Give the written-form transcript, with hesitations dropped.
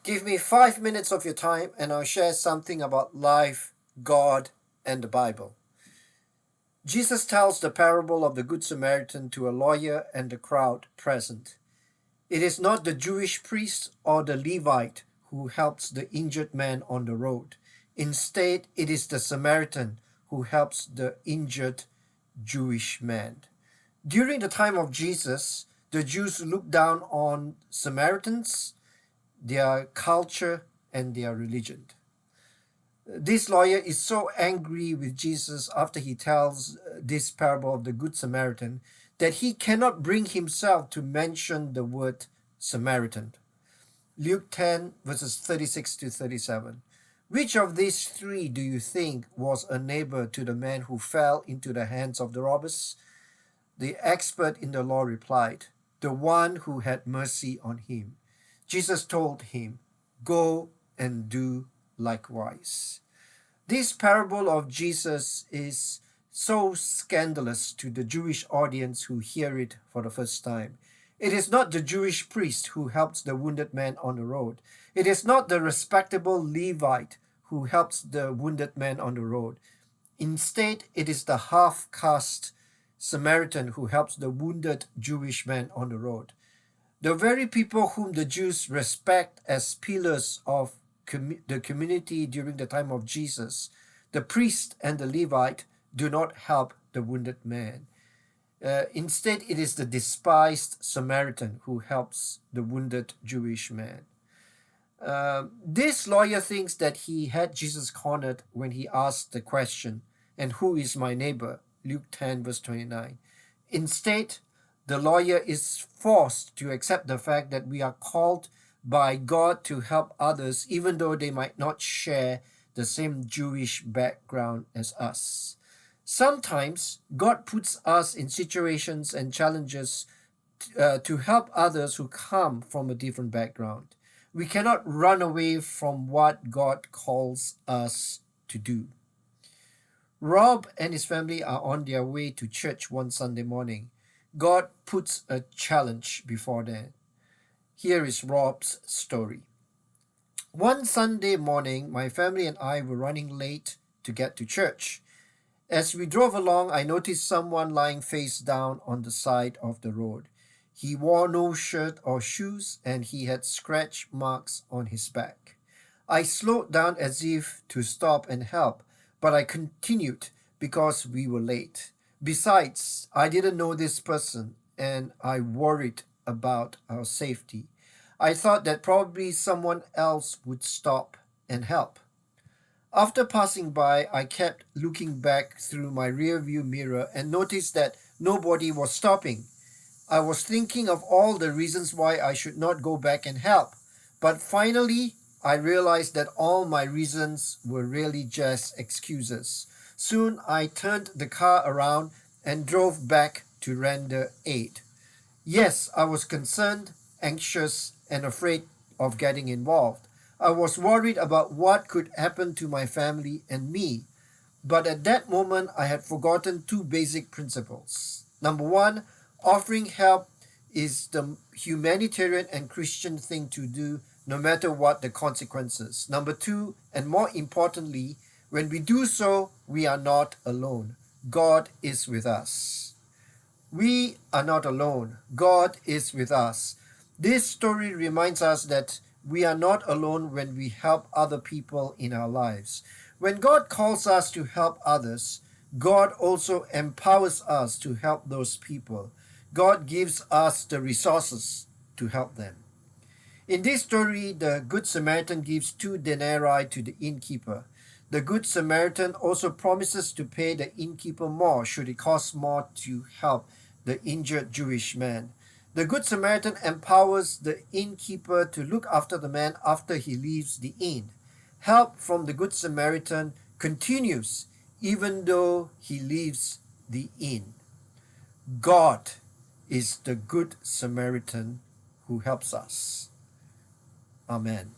Give me 5 minutes of your time and I'll share something about life, God, and the Bible. Jesus tells the parable of the Good Samaritan to a lawyer and the crowd present. It is not the Jewish priest or the Levite who helps the injured man on the road. Instead, it is the Samaritan who helps the injured Jewish man. During the time of Jesus, the Jews looked down on Samaritans, their culture, and their religion. This lawyer is so angry with Jesus after he tells this parable of the Good Samaritan that he cannot bring himself to mention the word Samaritan. Luke 10 verses 36 to 37. Which of these three do you think was a neighbor to the man who fell into the hands of the robbers? The expert in the law replied, the one who had mercy on him. Jesus told him, go and do likewise. This parable of Jesus is so scandalous to the Jewish audience who hear it for the first time. It is not the Jewish priest who helps the wounded man on the road. It is not the respectable Levite who helps the wounded man on the road. Instead, it is the half-caste Samaritan who helps the wounded Jewish man on the road. The very people whom the Jews respect as pillars of the community during the time of Jesus, the priest and the Levite, do not help the wounded man. Instead, it is the despised Samaritan who helps the wounded Jewish man. This lawyer thinks that he had Jesus cornered when he asked the question, and who is my neighbor? Luke 10 verse 29. Instead, the lawyer is forced to accept the fact that we are called by God to help others even though they might not share the same Jewish background as us. Sometimes God puts us in situations and challenges to help others who come from a different background. We cannot run away from what God calls us to do. Rob and his family are on their way to church one Sunday morning. God puts a challenge before them. Here is Rob's story. One Sunday morning, my family and I were running late to get to church. As we drove along, I noticed someone lying face down on the side of the road. He wore no shirt or shoes, and he had scratch marks on his back. I slowed down as if to stop and help, but I continued because we were late. Besides, I didn't know this person, and I worried about our safety. I thought that probably someone else would stop and help. After passing by, I kept looking back through my rearview mirror and noticed that nobody was stopping. I was thinking of all the reasons why I should not go back and help, but finally I realized that all my reasons were really just excuses. Soon I turned the car around and drove back to render aid. Yes, I was concerned, anxious, and afraid of getting involved. I was worried about what could happen to my family and me. But at that moment, I had forgotten two basic principles. Number one, offering help is the humanitarian and Christian thing to do, no matter what the consequences. Number two, and more importantly, when we do so, we are not alone. God is with us. We are not alone. God is with us. This story reminds us that we are not alone when we help other people in our lives. When God calls us to help others, God also empowers us to help those people. God gives us the resources to help them. In this story, the Good Samaritan gives 2 denarii to the innkeeper. The Good Samaritan also promises to pay the innkeeper more should it cost more to help the injured Jewish man. The Good Samaritan empowers the innkeeper to look after the man after he leaves the inn. Help from the Good Samaritan continues even though he leaves the inn. God is the Good Samaritan who helps us. Amen.